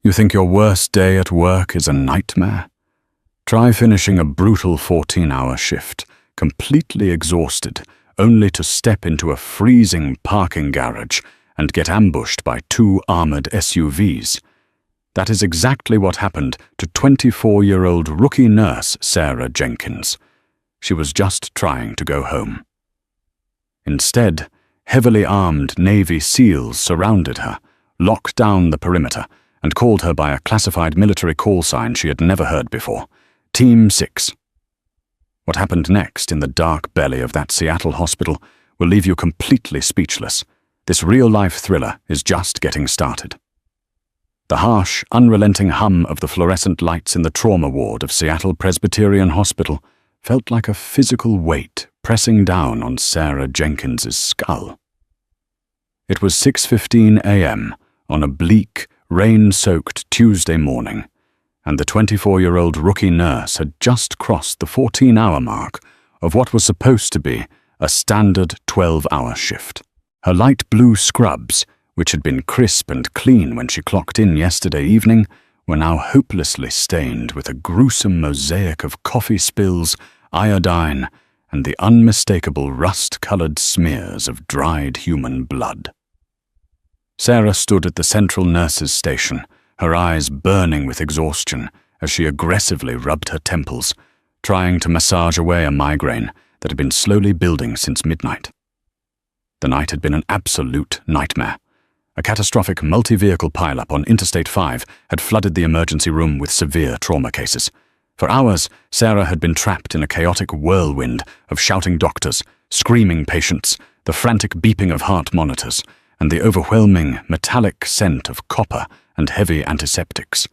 You think your worst day at work is a nightmare? Try finishing a brutal 14-hour shift, completely exhausted, only to step into a freezing parking garage and get ambushed by 2 armored SUVs. That is exactly what happened to 24-year-old rookie nurse Sarah Jenkins. She was just trying to go home. Instead, heavily armed Navy SEALs surrounded her, locked down the perimeter, and called her by a classified military call sign she had never heard before, Team 6. What happened next in the dark belly of that Seattle hospital will leave you completely speechless. This real-life thriller is just getting started. The harsh, unrelenting hum of the fluorescent lights in the trauma ward of Seattle Presbyterian Hospital felt like a physical weight pressing down on Sarah Jenkins's skull. It was 6:15 a.m. on a bleak, rain-soaked Tuesday morning, and the 24-year-old rookie nurse had just crossed the 14-hour mark of what was supposed to be a standard 12-hour shift. Her light blue scrubs, which had been crisp and clean when she clocked in yesterday evening, were now hopelessly stained with a gruesome mosaic of coffee spills, iodine, and the unmistakable rust-colored smears of dried human blood. Sarah stood at the central nurse's station, her eyes burning with exhaustion as she aggressively rubbed her temples, trying to massage away a migraine that had been slowly building since midnight. The night had been an absolute nightmare. A catastrophic multi-vehicle pileup on Interstate 5 had flooded the emergency room with severe trauma cases. For hours, Sarah had been trapped in a chaotic whirlwind of shouting doctors, screaming patients, the frantic beeping of heart monitors, and the overwhelming metallic scent of copper and heavy antiseptics.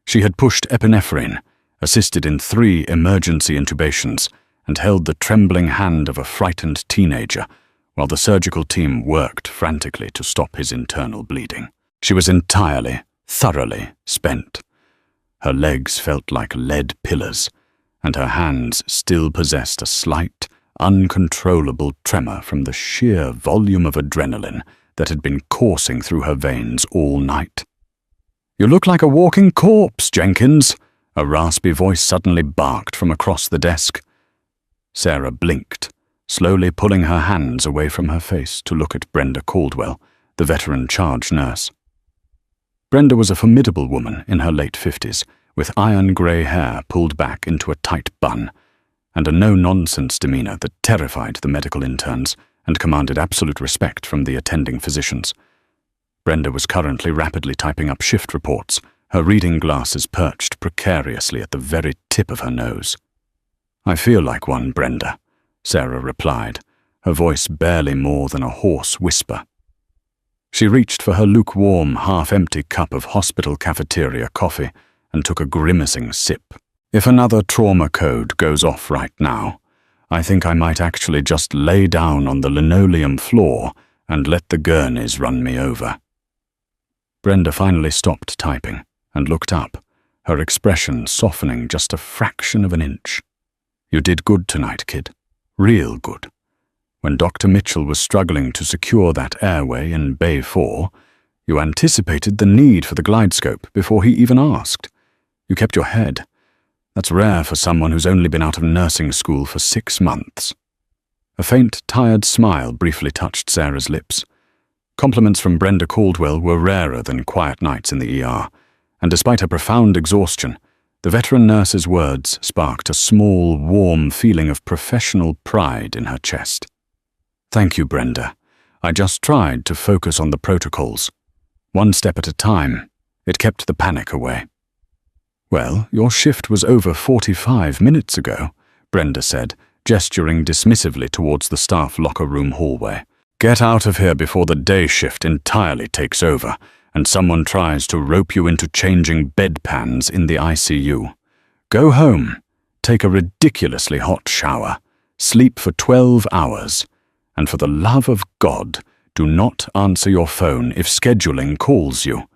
She had pushed epinephrine, assisted in 3 emergency intubations, and held the trembling hand of a frightened teenager while the surgical team worked frantically to stop his internal bleeding. She was entirely, thoroughly spent. Her legs felt like lead pillars, and her hands still possessed a slight, uncontrollable tremor from the sheer volume of adrenaline that had been coursing through her veins all night. "You look like a walking corpse, Jenkins," a raspy voice suddenly barked from across the desk. Sarah blinked, slowly pulling her hands away from her face to look at Brenda Caldwell, the veteran charge nurse. Brenda was a formidable woman in her late 50s, with iron-grey hair pulled back into a tight bun, and a no-nonsense demeanor that terrified the medical interns and commanded absolute respect from the attending physicians. Brenda was currently rapidly typing up shift reports, her reading glasses perched precariously at the very tip of her nose. "I feel like one, Brenda," Sarah replied, her voice barely more than a hoarse whisper. She reached for her lukewarm, half-empty cup of hospital cafeteria coffee and took a grimacing sip. "If another trauma code goes off right now, I think I might actually just lay down on the linoleum floor and let the gurneys run me over." Brenda finally stopped typing and looked up, her expression softening just a fraction of an inch. "You did good tonight, kid. Real good. When Dr. Mitchell was struggling to secure that airway in Bay 4, you anticipated the need for the glidescope before he even asked. You kept your head. That's rare for someone who's only been out of nursing school for 6 months. A faint, tired smile briefly touched Sarah's lips. Compliments from Brenda Caldwell were rarer than quiet nights in the ER, and despite her profound exhaustion, the veteran nurse's words sparked a small, warm feeling of professional pride in her chest. "Thank you, Brenda. I just tried to focus on the protocols. One step at a time. It kept the panic away." "Well, your shift was over 45 minutes ago," Brenda said, gesturing dismissively towards the staff locker room hallway. "Get out of here before the day shift entirely takes over and someone tries to rope you into changing bedpans in the ICU. Go home, take a ridiculously hot shower, sleep for 12 hours, and for the love of God, do not answer your phone if scheduling calls you."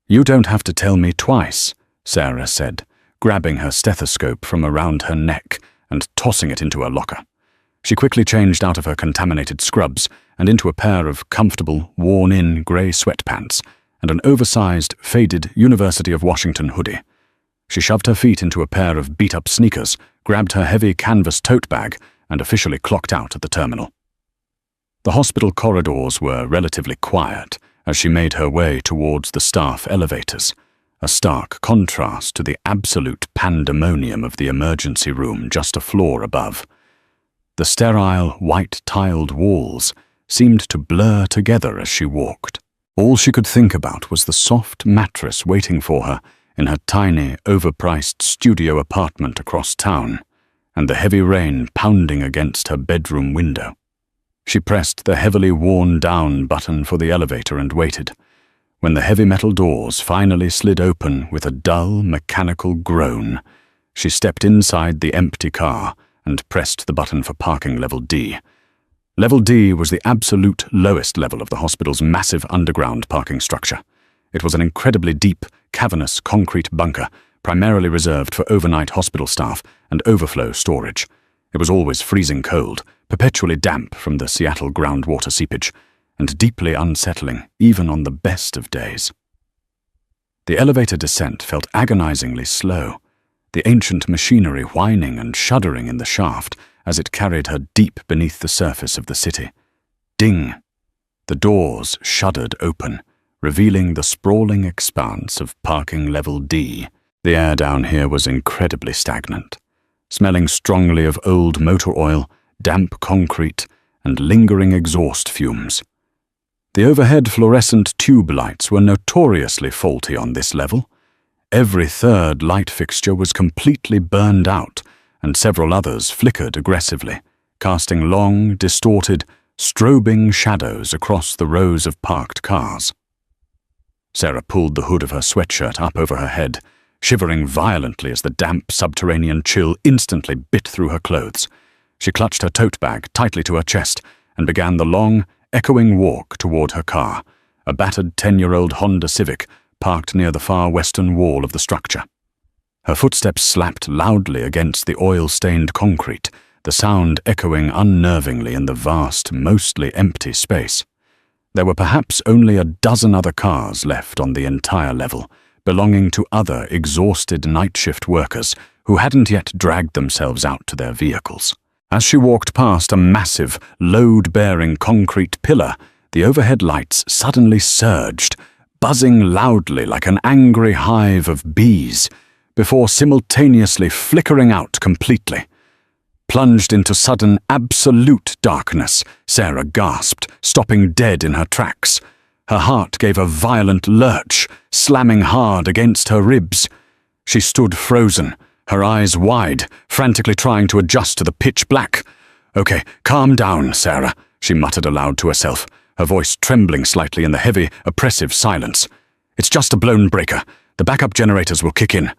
"You don't have to tell me twice," Sarah said, grabbing her stethoscope from around her neck and tossing it into her locker. She quickly changed out of her contaminated scrubs and into a pair of comfortable, worn-in grey sweatpants and an oversized, faded University of Washington hoodie. She shoved her feet into a pair of beat-up sneakers, grabbed her heavy canvas tote bag, and officially clocked out at the terminal. The hospital corridors were relatively quiet as she made her way towards the staff elevators, a stark contrast to the absolute pandemonium of the emergency room just a floor above. The sterile, white-tiled walls seemed to blur together as she walked. All she could think about was the soft mattress waiting for her in her tiny, overpriced studio apartment across town, and the heavy rain pounding against her bedroom window. She pressed the heavily worn-down button for the elevator and waited. When the heavy metal doors finally slid open with a dull, mechanical groan, she stepped inside the empty car and pressed the button for parking level D. Level D was the absolute lowest level of the hospital's massive underground parking structure. It was an incredibly deep, cavernous concrete bunker, primarily reserved for overnight hospital staff and overflow storage. It was always freezing cold, perpetually damp from the Seattle groundwater seepage, and deeply unsettling even on the best of days. The elevator descent felt agonizingly slow, the ancient machinery whining and shuddering in the shaft as it carried her deep beneath the surface of the city. Ding! The doors shuddered open, revealing the sprawling expanse of parking level D. The air down here was incredibly stagnant, smelling strongly of old motor oil, damp concrete, and lingering exhaust fumes. The overhead fluorescent tube lights were notoriously faulty on this level. Every third light fixture was completely burned out, and several others flickered aggressively, casting long, distorted, strobing shadows across the rows of parked cars. Sarah pulled the hood of her sweatshirt up over her head, shivering violently as the damp subterranean chill instantly bit through her clothes. She clutched her tote bag tightly to her chest and began the long, echoing walk toward her car, a battered 10-year-old Honda Civic parked near the far western wall of the structure. Her footsteps slapped loudly against the oil-stained concrete, the sound echoing unnervingly in the vast, mostly empty space. There were perhaps only a dozen other cars left on the entire level, belonging to other exhausted night shift workers who hadn't yet dragged themselves out to their vehicles. As she walked past a massive, load-bearing concrete pillar, the overhead lights suddenly surged, buzzing loudly like an angry hive of bees, before simultaneously flickering out completely. Plunged into sudden, absolute darkness, Sarah gasped, stopping dead in her tracks. Her heart gave a violent lurch, slamming hard against her ribs. She stood frozen, her eyes wide, frantically trying to adjust to the pitch black. "Okay, calm down, Sarah," she muttered aloud to herself, her voice trembling slightly in the heavy, oppressive silence. "It's just a blown breaker. The backup generators will kick in.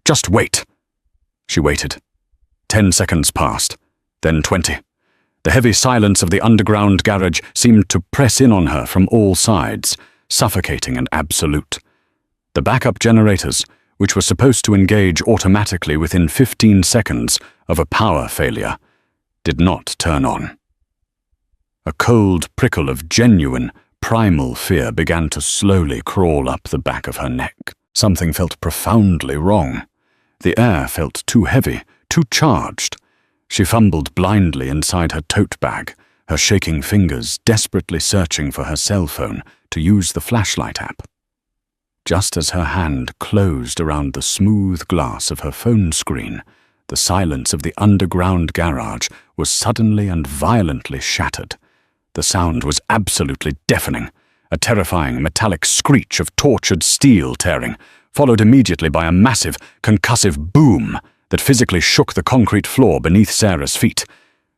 Just wait." She waited. 10 seconds passed, then 20. The heavy silence of the underground garage seemed to press in on her from all sides, suffocating and absolute. The backup generators, which were supposed to engage automatically within 15 seconds of a power failure, did not turn on. A cold prickle of genuine, primal fear began to slowly crawl up the back of her neck. Something felt profoundly wrong. The air felt too heavy, too charged. She fumbled blindly inside her tote bag, her shaking fingers desperately searching for her cell phone to use the flashlight app. Just as her hand closed around the smooth glass of her phone screen, the silence of the underground garage was suddenly and violently shattered. The sound was absolutely deafening, a terrifying metallic screech of tortured steel tearing, followed immediately by a massive, concussive boom that physically shook the concrete floor beneath Sarah's feet.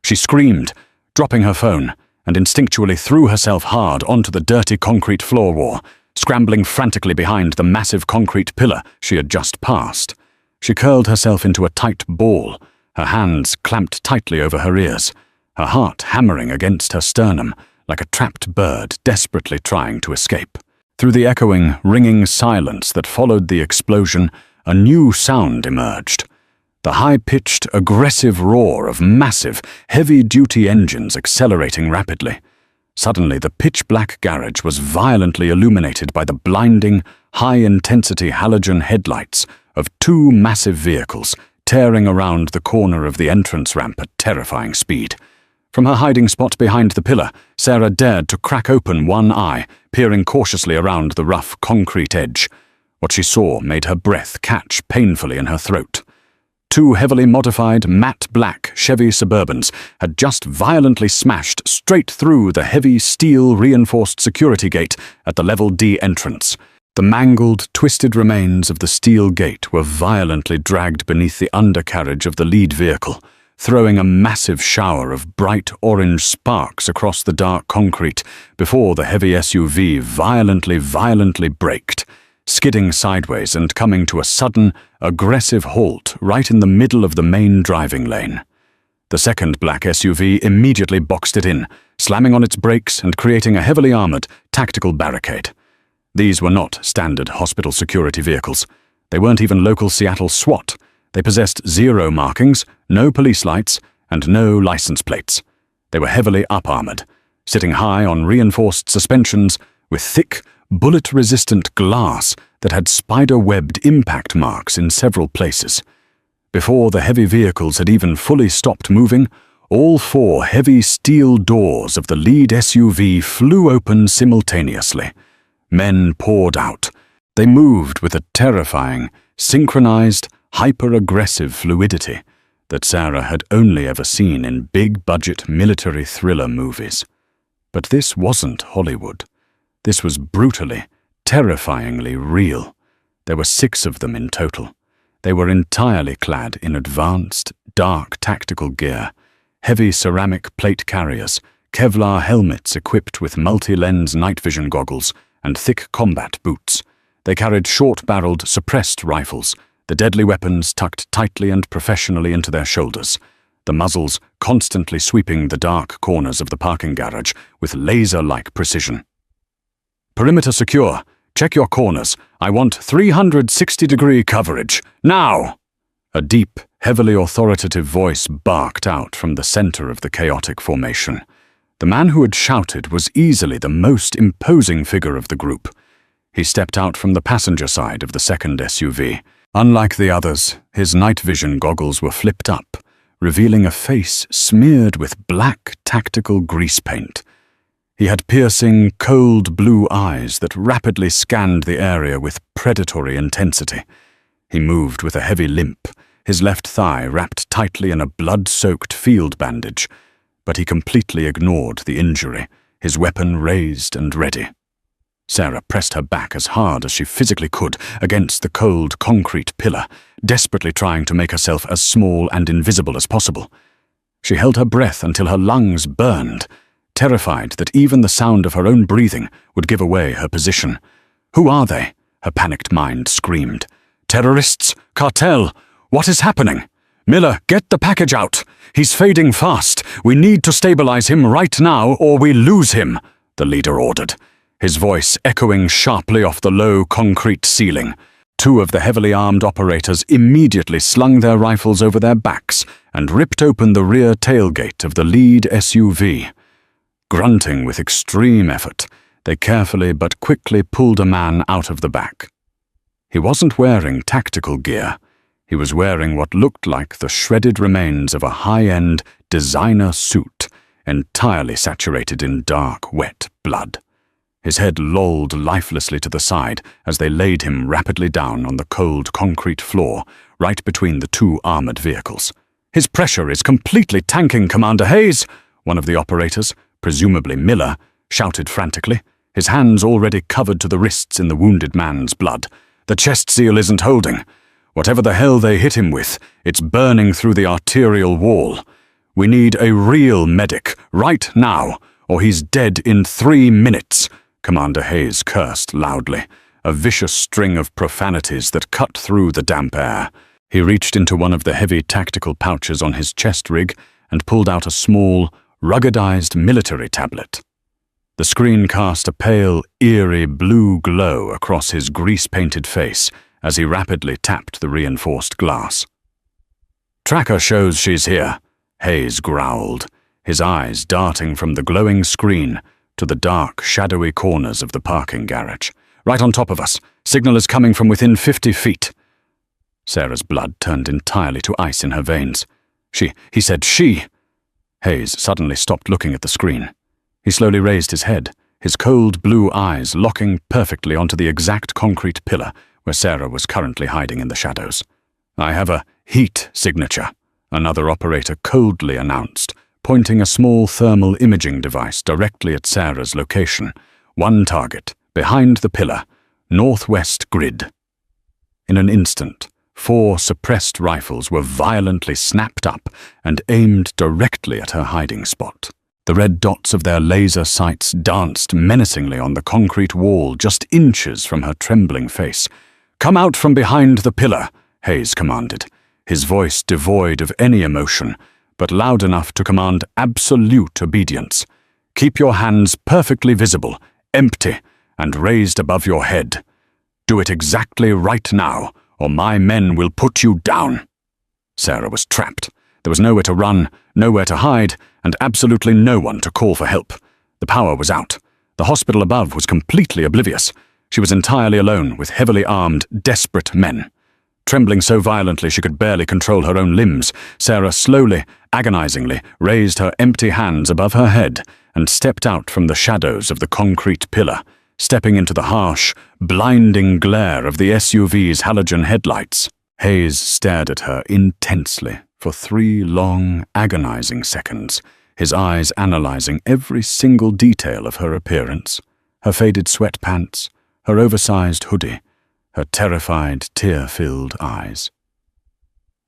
She screamed, dropping her phone, and instinctually threw herself hard onto the dirty concrete floor wall, scrambling frantically behind the massive concrete pillar she had just passed. She curled herself into a tight ball, her hands clamped tightly over her ears, her heart hammering against her sternum like a trapped bird desperately trying to escape. Through the echoing, ringing silence that followed the explosion, a new sound emerged. The high-pitched, aggressive roar of massive, heavy-duty engines accelerating rapidly. Suddenly, the pitch-black garage was violently illuminated by the blinding, high-intensity halogen headlights of two massive vehicles tearing around the corner of the entrance ramp at terrifying speed. From her hiding spot behind the pillar, Sarah dared to crack open one eye, peering cautiously around the rough concrete edge. What she saw made her breath catch painfully in her throat. Two heavily modified, matte black Chevy Suburbans had just violently smashed straight through the heavy steel-reinforced security gate at the Level D entrance. The mangled, twisted remains of the steel gate were violently dragged beneath the undercarriage of the lead vehicle, throwing a massive shower of bright orange sparks across the dark concrete before the heavy SUV violently braked, skidding sideways and coming to a sudden, aggressive halt right in the middle of the main driving lane. The second black SUV immediately boxed it in, slamming on its brakes and creating a heavily armored, tactical barricade. These were not standard hospital security vehicles. They weren't even local Seattle SWAT. They possessed zero markings, no police lights, and no license plates. They were heavily up-armored, sitting high on reinforced suspensions with thick, bullet-resistant glass that had spider-webbed impact marks in several places. Before the heavy vehicles had even fully stopped moving, all four heavy steel doors of the lead SUV flew open simultaneously. Men poured out. They moved with a terrifying, synchronized, hyper-aggressive fluidity that Sarah had only ever seen in big-budget military thriller movies. But this wasn't Hollywood. This was brutally, terrifyingly real. There were 6 of them in total. They were entirely clad in advanced, dark tactical gear, heavy ceramic plate carriers, Kevlar helmets equipped with multi-lens night vision goggles, and thick combat boots. They carried short-barreled, suppressed rifles, the deadly weapons tucked tightly and professionally into their shoulders, the muzzles constantly sweeping the dark corners of the parking garage with laser-like precision. "Perimeter secure. Check your corners. I want 360-degree coverage. Now!" A deep, heavily authoritative voice barked out from the center of the chaotic formation. The man who had shouted was easily the most imposing figure of the group. He stepped out from the passenger side of the second SUV. Unlike the others, his night vision goggles were flipped up, revealing a face smeared with black tactical grease paint. He had piercing, cold blue eyes that rapidly scanned the area with predatory intensity. He moved with a heavy limp, his left thigh wrapped tightly in a blood-soaked field bandage, but he completely ignored the injury, his weapon raised and ready. Sarah pressed her back as hard as she physically could against the cold concrete pillar, desperately trying to make herself as small and invisible as possible. She held her breath until her lungs burned, terrified that even the sound of her own breathing would give away her position. "Who are they?" her panicked mind screamed. "Terrorists? Cartel? What is happening? Miller, get the package out! He's fading fast. We need to stabilize him right now or we lose him," the leader ordered, his voice echoing sharply off the low concrete ceiling. 2 of the heavily armed operators immediately slung their rifles over their backs and ripped open the rear tailgate of the lead SUV. Grunting with extreme effort, they carefully but quickly pulled a man out of the back. He wasn't wearing tactical gear. He was wearing what looked like the shredded remains of a high-end designer suit, entirely saturated in dark, wet blood. His head lolled lifelessly to the side as they laid him rapidly down on the cold concrete floor, right between the 2 armored vehicles. "His pressure is completely tanking, Commander Hayes," one of the operators, presumably Miller, shouted frantically, his hands already covered to the wrists in the wounded man's blood. "The chest seal isn't holding. Whatever the hell they hit him with, it's burning through the arterial wall. We need a real medic, right now, or he's dead in 3 minutes, Commander Hayes cursed loudly, a vicious string of profanities that cut through the damp air. He reached into one of the heavy tactical pouches on his chest rig and pulled out a small, ruggedized military tablet. The screen cast a pale, eerie blue glow across his grease-painted face as he rapidly tapped the reinforced glass. "Tracker shows she's here," Hayes growled, his eyes darting from the glowing screen, to the dark, shadowy corners of the parking garage. "Right on top of us. Signal is coming from within 50 feet. Sarah's blood turned entirely to ice in her veins. He said she. Hayes suddenly stopped looking at the screen. He slowly raised his head, his cold blue eyes locking perfectly onto the exact concrete pillar where Sarah was currently hiding in the shadows. "I have a heat signature," another operator coldly announced, pointing a small thermal imaging device directly at Sarah's location. "One target, behind the pillar, northwest grid." In an instant, 4 suppressed rifles were violently snapped up and aimed directly at her hiding spot. The red dots of their laser sights danced menacingly on the concrete wall just inches from her trembling face. "Come out from behind the pillar," Hayes commanded, his voice devoid of any emotion, but loud enough to command absolute obedience. "Keep your hands perfectly visible, empty, and raised above your head. Do it exactly right now, or my men will put you down." Sarah was trapped. There was nowhere to run, nowhere to hide, and absolutely no one to call for help. The power was out. The hospital above was completely oblivious. She was entirely alone with heavily armed, desperate men. Trembling so violently she could barely control her own limbs, Sarah slowly, agonizingly, raised her empty hands above her head and stepped out from the shadows of the concrete pillar, stepping into the harsh, blinding glare of the SUV's halogen headlights. Hayes stared at her intensely for 3 long, agonizing seconds, his eyes analyzing every single detail of her appearance, her faded sweatpants, her oversized hoodie, her terrified, tear-filled eyes.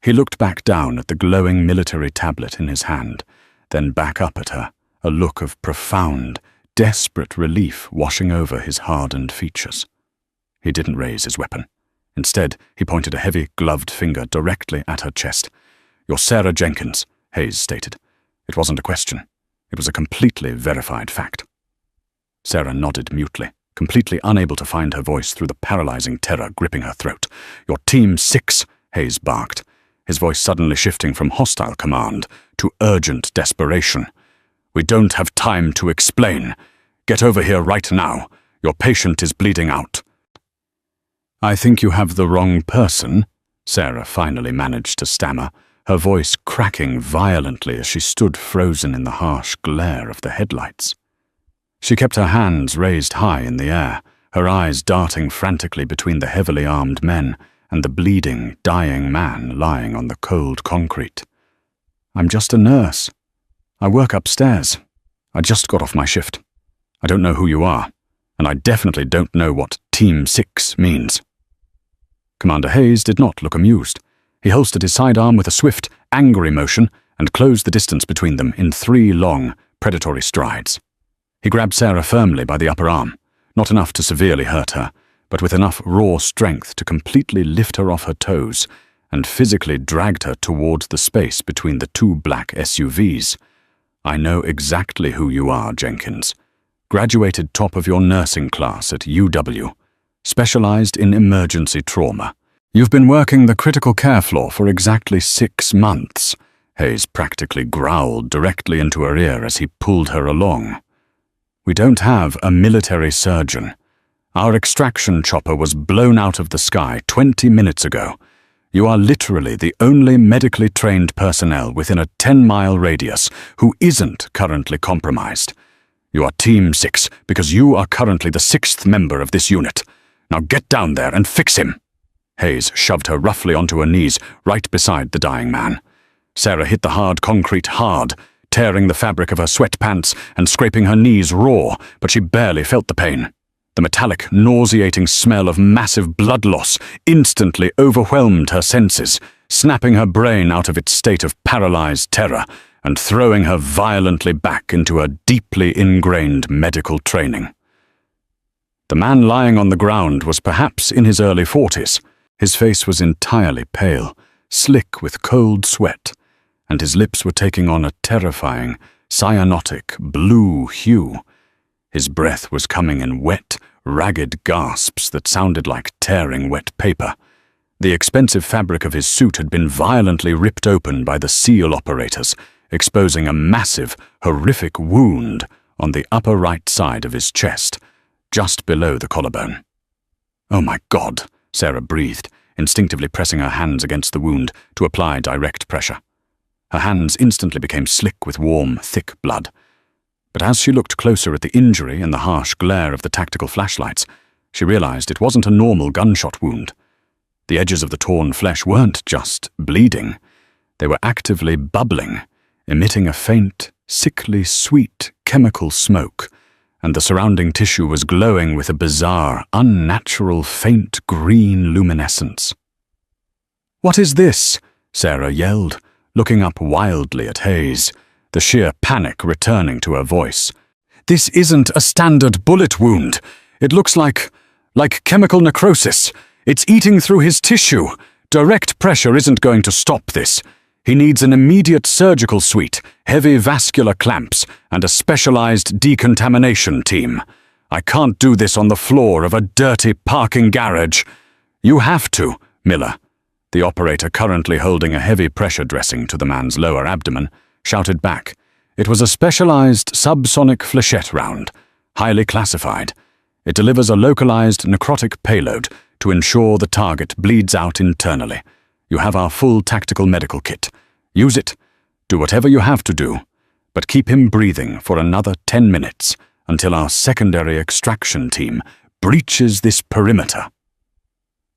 He looked back down at the glowing military tablet in his hand, then back up at her, a look of profound, desperate relief washing over his hardened features. He didn't raise his weapon. Instead, he pointed a heavy, gloved finger directly at her chest. "You're Sarah Jenkins," Hayes stated. It wasn't a question. It was a completely verified fact. Sarah nodded mutely, completely unable to find her voice through the paralyzing terror gripping her throat. "You're Team 6, Hayes barked, his voice suddenly shifting from hostile command to urgent desperation. "We don't have time to explain. Get over here right now. Your patient is bleeding out." "I think you have the wrong person," Sarah finally managed to stammer, her voice cracking violently as she stood frozen in the harsh glare of the headlights. She kept her hands raised high in the air, her eyes darting frantically between the heavily armed men and the bleeding, dying man lying on the cold concrete. "I'm just a nurse. I work upstairs. I just got off my shift. I don't know who you are, and I definitely don't know what Team 6 means." Commander Hayes did not look amused. He holstered his sidearm with a swift, angry motion and closed the distance between them in 3 long, predatory strides. He grabbed Sarah firmly by the upper arm, not enough to severely hurt her, but with enough raw strength to completely lift her off her toes, and physically dragged her toward the space between the 2 black SUVs. "I know exactly who you are, Jenkins. Graduated top of your nursing class at UW. Specialized in emergency trauma. You've been working the critical care floor for exactly 6 months." Hayes practically growled directly into her ear as he pulled her along. "We don't have a military surgeon. Our extraction chopper was blown out of the sky 20 minutes ago. You are literally the only medically trained personnel within a 10-mile radius who isn't currently compromised. You are Team 6 because you are currently the 6th member of this unit. Now get down there and fix him." Hayes shoved her roughly onto her knees, right beside the dying man. Sarah hit the hard concrete hard, tearing the fabric of her sweatpants and scraping her knees raw, but she barely felt the pain. The metallic, nauseating smell of massive blood loss instantly overwhelmed her senses, snapping her brain out of its state of paralyzed terror and throwing her violently back into her deeply ingrained medical training. The man lying on the ground was perhaps in his early 40s. His face was entirely pale, slick with cold sweat, and his lips were taking on a terrifying, cyanotic blue hue. His breath was coming in wet, ragged gasps that sounded like tearing wet paper. The expensive fabric of his suit had been violently ripped open by the SEAL operators, exposing a massive, horrific wound on the upper right side of his chest, just below the collarbone. "Oh my God," Sarah breathed, instinctively pressing her hands against the wound to apply direct pressure. Her hands instantly became slick with warm, thick blood. But as she looked closer at the injury in the harsh glare of the tactical flashlights, she realized it wasn't a normal gunshot wound. The edges of the torn flesh weren't just bleeding. They were actively bubbling, emitting a faint, sickly sweet chemical smoke, and the surrounding tissue was glowing with a bizarre, unnatural, faint green luminescence. "What is this?" Sarah yelled, looking up wildly at Hayes, the sheer panic returning to her voice. "This isn't a standard bullet wound. It looks like chemical necrosis. It's eating through his tissue. Direct pressure isn't going to stop this. He needs an immediate surgical suite, heavy vascular clamps, and a specialized decontamination team. I can't do this on the floor of a dirty parking garage." "You have to, Miller," the operator, currently holding a heavy pressure dressing to the man's lower abdomen, shouted back. It was a specialized subsonic flechette round, highly classified. It delivers a localized necrotic payload to ensure the target bleeds out internally. You have our full tactical medical kit. Use it. Do whatever you have to do, but keep him breathing for another 10 minutes until our secondary extraction team breaches this perimeter.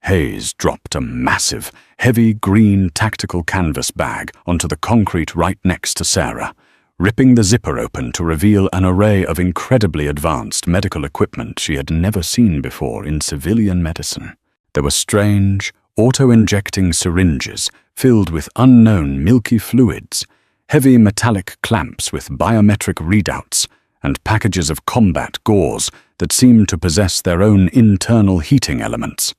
Hayes dropped a massive, heavy green tactical canvas bag onto the concrete right next to Sarah, ripping the zipper open to reveal an array of incredibly advanced medical equipment she had never seen before in civilian medicine. There were strange, auto-injecting syringes filled with unknown milky fluids, heavy metallic clamps with biometric readouts, and packages of combat gauze that seemed to possess their own internal heating elements.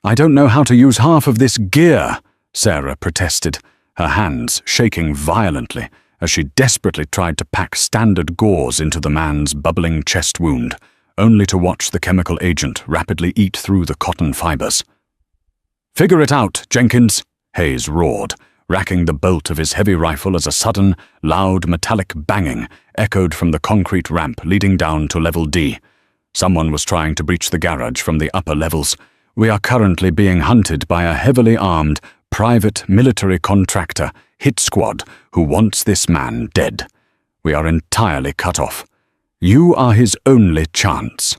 "I don't know how to use half of this gear," Sarah protested, her hands shaking violently as she desperately tried to pack standard gauze into the man's bubbling chest wound, only to watch the chemical agent rapidly eat through the cotton fibers. "Figure it out, Jenkins," Hayes roared, racking the bolt of his heavy rifle as a sudden, loud metallic banging echoed from the concrete ramp leading down to level D. Someone was trying to breach the garage from the upper levels. "We are currently being hunted by a heavily armed, private military contractor, hit squad, who wants this man dead. We are entirely cut off. You are his only chance."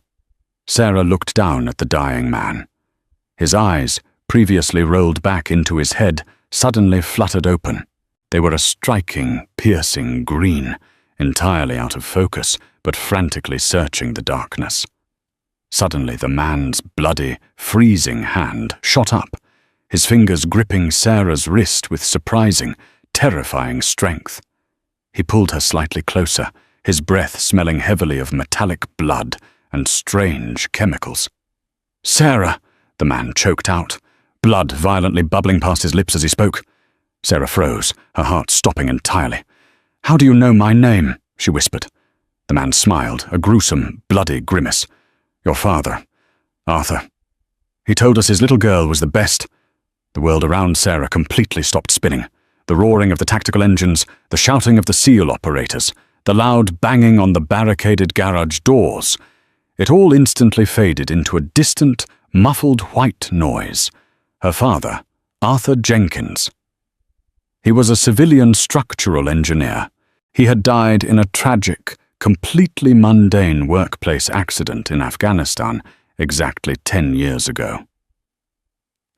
Sarah looked down at the dying man. His eyes, previously rolled back into his head, suddenly fluttered open. They were a striking, piercing green, entirely out of focus, but frantically searching the darkness. Suddenly the man's bloody, freezing hand shot up, his fingers gripping Sarah's wrist with surprising, terrifying strength. He pulled her slightly closer, his breath smelling heavily of metallic blood and strange chemicals. "Sarah," the man choked out, blood violently bubbling past his lips as he spoke. Sarah froze, her heart stopping entirely. "How do you know my name?" she whispered. The man smiled, a gruesome, bloody grimace. "Your father, Arthur. He told us his little girl was the best." The world around Sarah completely stopped spinning. The roaring of the tactical engines, the shouting of the SEAL operators, the loud banging on the barricaded garage doors. It all instantly faded into a distant, muffled white noise. Her father, Arthur Jenkins. He was a civilian structural engineer. He had died in a tragic, completely mundane workplace accident in Afghanistan exactly 10 years ago.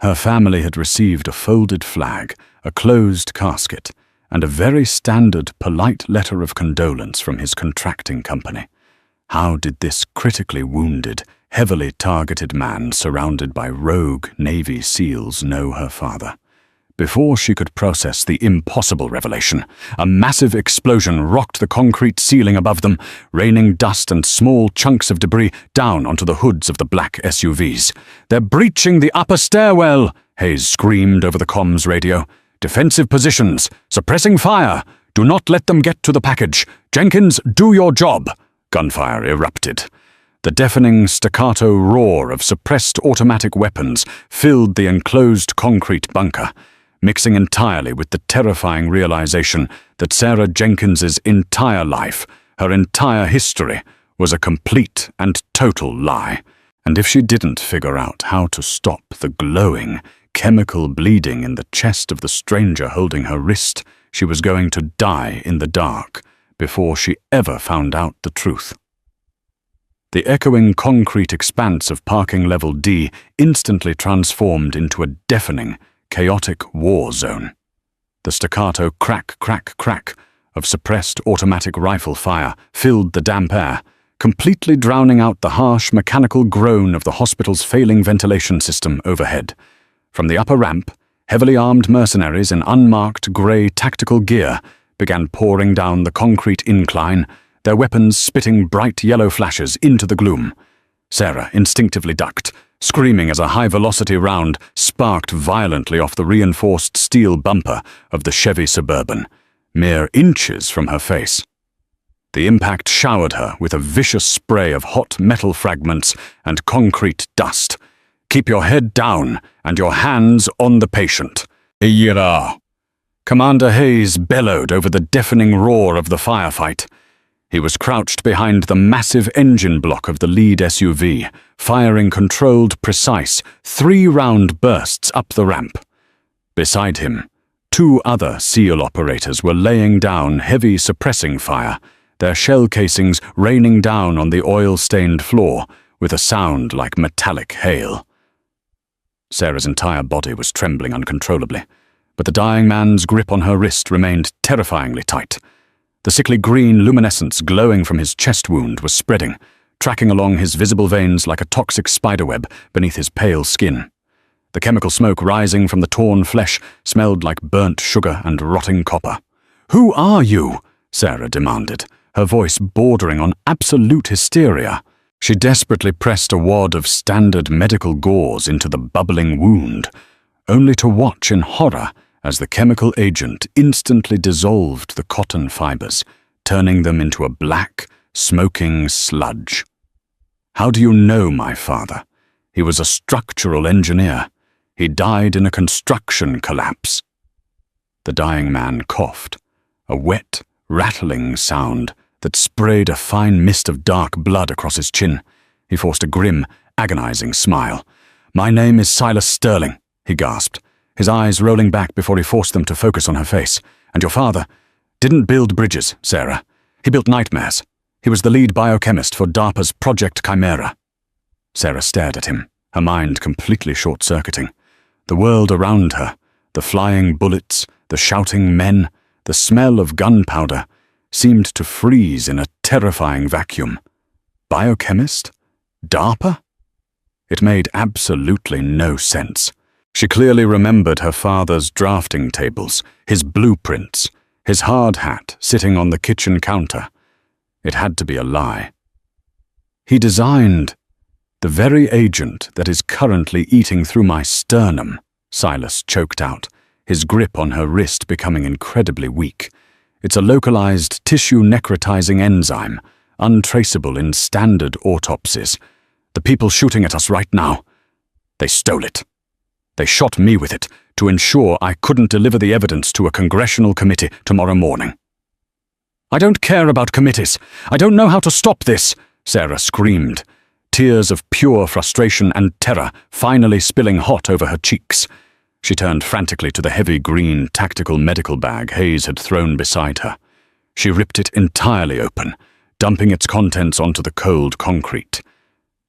Her family had received a folded flag, a closed casket, and a very standard, polite letter of condolence from his contracting company. How did this critically wounded, heavily targeted man surrounded by rogue Navy SEALs know her father? Before she could process the impossible revelation, a massive explosion rocked the concrete ceiling above them, raining dust and small chunks of debris down onto the hoods of the black SUVs. "They're breaching the upper stairwell!" Hayes screamed over the comms radio. "Defensive positions! Suppressing fire! Do not let them get to the package! Jenkins, do your job!" Gunfire erupted. The deafening staccato roar of suppressed automatic weapons filled the enclosed concrete bunker, mixing entirely with the terrifying realization that Sarah Jenkins's entire life, her entire history, was a complete and total lie. And if she didn't figure out how to stop the glowing, chemical bleeding in the chest of the stranger holding her wrist, she was going to die in the dark before she ever found out the truth. The echoing concrete expanse of parking level D instantly transformed into a deafening, chaotic war zone. The staccato crack, crack, crack of suppressed automatic rifle fire filled the damp air, completely drowning out the harsh mechanical groan of the hospital's failing ventilation system overhead. From the upper ramp, heavily armed mercenaries in unmarked grey tactical gear began pouring down the concrete incline, their weapons spitting bright yellow flashes into the gloom. Sarah instinctively ducked, screaming as a high-velocity round sparked violently off the reinforced steel bumper of the Chevy Suburban, mere inches from her face. The impact showered her with a vicious spray of hot metal fragments and concrete dust. "Keep your head down and your hands on the patient." "Ira!" Commander Hayes bellowed over the deafening roar of the firefight. He was crouched behind the massive engine block of the lead SUV, firing controlled, precise, 3-round bursts up the ramp. Beside him, 2 other SEAL operators were laying down heavy suppressing fire, their shell casings raining down on the oil-stained floor with a sound like metallic hail. Sarah's entire body was trembling uncontrollably, but the dying man's grip on her wrist remained terrifyingly tight. The sickly green luminescence glowing from his chest wound was spreading, tracking along his visible veins like a toxic spiderweb beneath his pale skin. The chemical smoke rising from the torn flesh smelled like burnt sugar and rotting copper. "Who are you?" Sarah demanded, her voice bordering on absolute hysteria. She desperately pressed a wad of standard medical gauze into the bubbling wound, only to watch in horror as the chemical agent instantly dissolved the cotton fibers, turning them into a black, smoking sludge. "How do you know my father? He was a structural engineer. He died in a construction collapse." The dying man coughed, a wet, rattling sound that sprayed a fine mist of dark blood across his chin. He forced a grim, agonizing smile. "My name is Silas Sterling," he gasped, his eyes rolling back before he forced them to focus on her face. "And your father didn't build bridges, Sarah. He built nightmares. He was the lead biochemist for DARPA's Project Chimera." Sarah stared at him, her mind completely short-circuiting. The world around her, the flying bullets, the shouting men, the smell of gunpowder, seemed to freeze in a terrifying vacuum. Biochemist? DARPA? It made absolutely no sense. She clearly remembered her father's drafting tables, his blueprints, his hard hat sitting on the kitchen counter. It had to be a lie. "He designed the very agent that is currently eating through my sternum," Silas choked out, his grip on her wrist becoming incredibly weak. "It's a localized tissue necrotizing enzyme, untraceable in standard autopsies. The people shooting at us right now, they stole it. They shot me with it to ensure I couldn't deliver the evidence to a congressional committee tomorrow morning." "I don't care about committees. I don't know how to stop this," Sarah screamed, tears of pure frustration and terror finally spilling hot over her cheeks. She turned frantically to the heavy green tactical medical bag Hayes had thrown beside her. She ripped it entirely open, dumping its contents onto the cold concrete.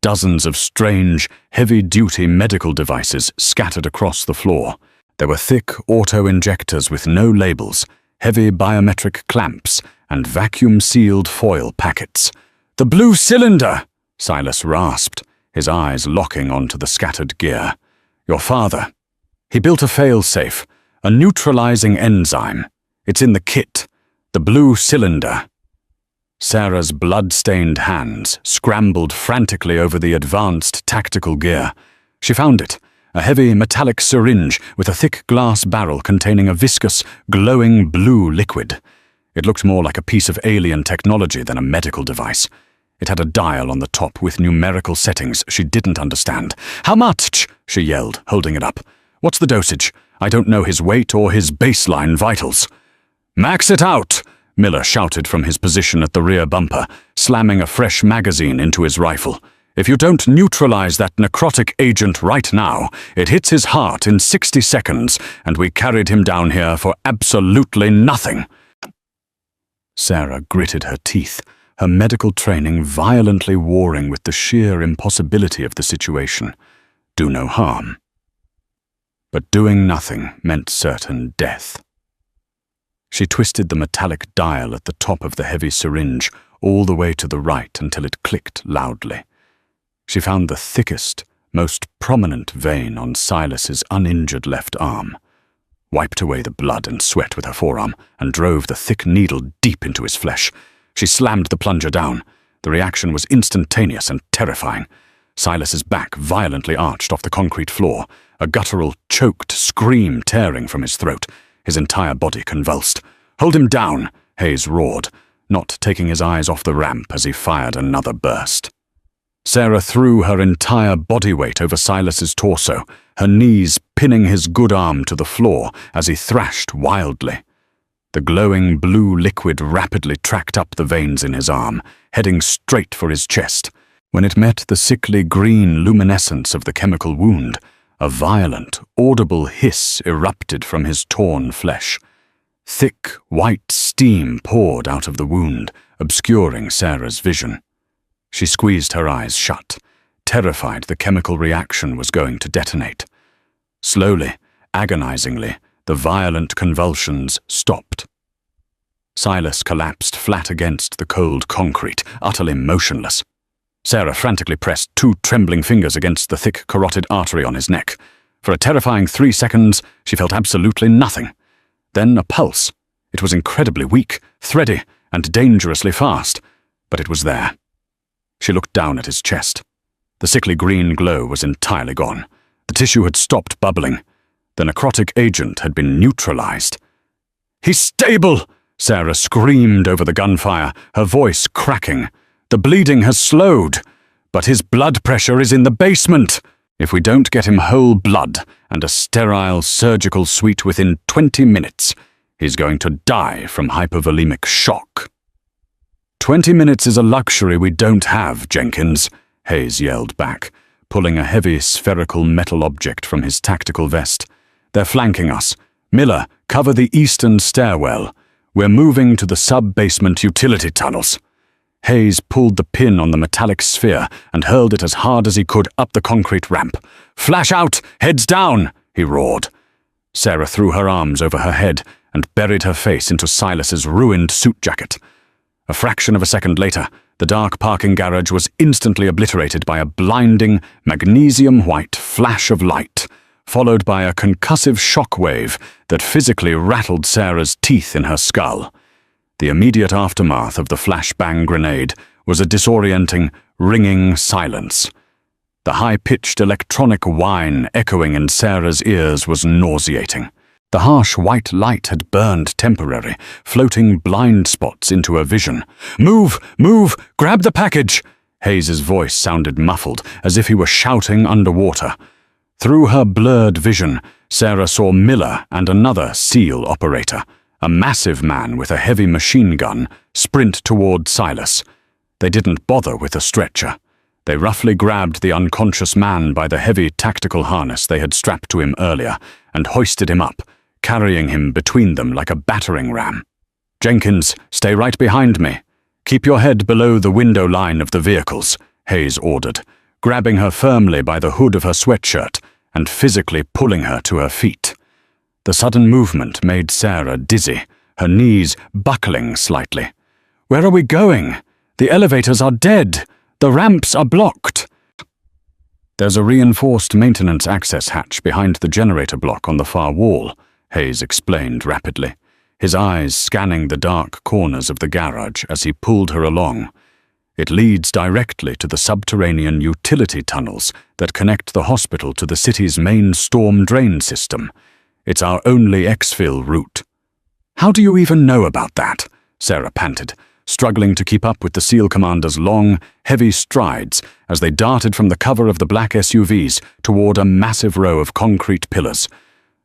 Dozens of strange, heavy-duty medical devices scattered across the floor. There were thick auto-injectors with no labels, heavy biometric clamps, and vacuum-sealed foil packets. "The blue cylinder!" Silas rasped, his eyes locking onto the scattered gear. "Your father. He built a fail-safe, a neutralizing enzyme. It's in the kit. The blue cylinder." Sarah's blood-stained hands scrambled frantically over the advanced tactical gear. She found it, a heavy metallic syringe with a thick glass barrel containing a viscous, glowing blue liquid. It looked more like a piece of alien technology than a medical device. It had a dial on the top with numerical settings she didn't understand. "How much?" she yelled, holding it up. "What's the dosage? I don't know his weight or his baseline vitals." "Max it out!" Miller shouted from his position at the rear bumper, slamming a fresh magazine into his rifle. "If you don't neutralize that necrotic agent right now, it hits his heart in 60 seconds, and we carried him down here for absolutely nothing." Sarah gritted her teeth, her medical training violently warring with the sheer impossibility of the situation. Do no harm. But doing nothing meant certain death. She twisted the metallic dial at the top of the heavy syringe all the way to the right until it clicked loudly. She found the thickest, most prominent vein on Silas's uninjured left arm, wiped away the blood and sweat with her forearm, and drove the thick needle deep into his flesh. She slammed the plunger down. The reaction was instantaneous and terrifying. Silas's back violently arched off the concrete floor, a guttural, choked scream tearing from his throat. His entire body convulsed. "Hold him down," Hayes roared, not taking his eyes off the ramp as he fired another burst. Sarah threw her entire body weight over Silas's torso, her knees pinning his good arm to the floor as he thrashed wildly. The glowing blue liquid rapidly tracked up the veins in his arm, heading straight for his chest. When it met the sickly green luminescence of the chemical wound, a violent, audible hiss erupted from his torn flesh. Thick, white steam poured out of the wound, obscuring Sarah's vision. She squeezed her eyes shut, terrified the chemical reaction was going to detonate. Slowly, agonizingly, the violent convulsions stopped. Silas collapsed flat against the cold concrete, utterly motionless. Sarah frantically pressed 2 trembling fingers against the thick carotid artery on his neck. For a terrifying 3 seconds, she felt absolutely nothing. Then a pulse. It was incredibly weak, thready, and dangerously fast, but it was there. She looked down at his chest. The sickly green glow was entirely gone. The tissue had stopped bubbling. The necrotic agent had been neutralized. "He's stable!" Sarah screamed over the gunfire, her voice cracking. "The bleeding has slowed, but his blood pressure is in the basement. If we don't get him whole blood and a sterile surgical suite within 20 minutes, he's going to die from hypovolemic shock." "20 minutes is a luxury we don't have, Jenkins," Hayes yelled back, pulling a heavy spherical metal object from his tactical vest. "They're flanking us. Miller, cover the eastern stairwell. We're moving to the sub-basement utility tunnels." Hayes pulled the pin on the metallic sphere and hurled it as hard as he could up the concrete ramp. "Flash out! Heads down!" he roared. Sarah threw her arms over her head and buried her face into Silas's ruined suit jacket. A fraction of a second later, the dark parking garage was instantly obliterated by a blinding, magnesium-white flash of light, followed by a concussive shockwave that physically rattled Sarah's teeth in her skull. The immediate aftermath of the flashbang grenade was a disorienting, ringing silence. The high-pitched electronic whine echoing in Sarah's ears was nauseating. The harsh white light had burned temporary, floating blind spots into her vision. "Move! Move! Grab the package!" Hayes's voice sounded muffled, as if he were shouting underwater. Through her blurred vision, Sarah saw Miller and another SEAL operator, a massive man with a heavy machine gun, sprint toward Silas. They didn't bother with a stretcher. They roughly grabbed the unconscious man by the heavy tactical harness they had strapped to him earlier and hoisted him up, carrying him between them like a battering ram. "Jenkins, stay right behind me. Keep your head below the window line of the vehicles," Hayes ordered, grabbing her firmly by the hood of her sweatshirt and physically pulling her to her feet. The sudden movement made Sarah dizzy, her knees buckling slightly. "Where are we going? The elevators are dead. The ramps are blocked." "There's a reinforced maintenance access hatch behind the generator block on the far wall," Hayes explained rapidly, his eyes scanning the dark corners of the garage as he pulled her along. "It leads directly to the subterranean utility tunnels that connect the hospital to the city's main storm drain system. It's our only exfil route." "How do you even know about that?" Sarah panted, struggling to keep up with the SEAL commander's long, heavy strides as they darted from the cover of the black SUVs toward a massive row of concrete pillars.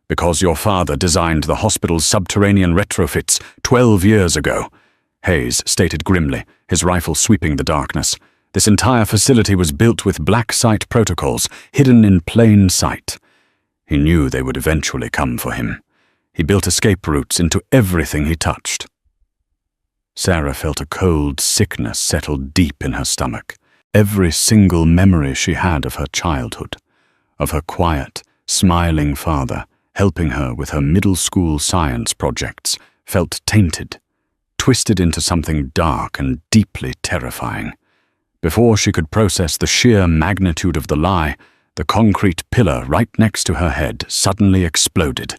"Because your father designed the hospital's subterranean retrofits 12 years ago. Hayes stated grimly, his rifle sweeping the darkness. This entire facility was built with black site protocols, hidden in plain sight. He knew they would eventually come for him. He built escape routes into everything he touched. Sarah felt a cold sickness settle deep in her stomach. Every single memory she had of her childhood, of her quiet, smiling father helping her with her middle school science projects, felt tainted, twisted into something dark and deeply terrifying. Before she could process the sheer magnitude of the lie, the concrete pillar right next to her head suddenly exploded.